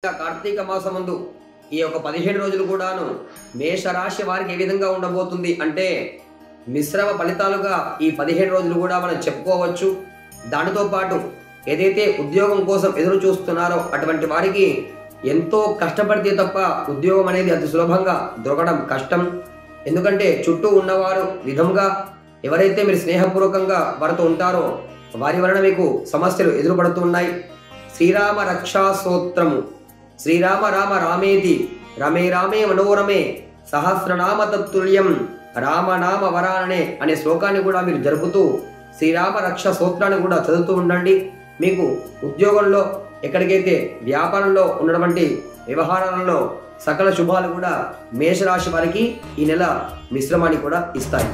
కార్తీక మాసమందు ఈ యొక్క 15 రోజులు కూడాను మేషరాశి వారికి ఏ విధంగా ఉండబోతుంది అంటే మిశ్రమ ఫలితాలుగా ఈ 15 రోజులు కూడా మనం చెప్పుకోవచ్చు. దానితో పాటు ఏదైతే ఉద్యోగం కోసం ఎదురు చూస్తున్నారో అటువంటి వారికి ఎంతో కష్టపడితే తప్ప ఉద్యోగం అనేది అతి సులభంగా దొరకడం కష్టం. ఎందుకంటే చుట్టూ ఉన్నవారు విధంగా ఎవరైతే మీరు స్నేహపూర్వకంగా వారితో ఉంటారో వారి వలన మీకు సమస్యలు ఎదురుపడుతున్నాయి. శ్రీరామ రక్షా స్తోత్రము శ్రీరామ రామ రామేతి రమే రామే మనోరమే సహస్రనామ తత్తుల్యం రామనామ వరాననే అనే శ్లోకాన్ని కూడా మీరు జరుపుతూ శ్రీరామ రక్ష స్తోత్రాన్ని కూడా చదువుతూ ఉండండి. మీకు ఉద్యోగంలో ఎక్కడికైతే వ్యాపారంలో ఉన్నటువంటి వ్యవహారాలలో సకల శుభాలు కూడా మేషరాశి వారికి ఈ నెల మిశ్రమాన్ని కూడా ఇస్తాయి.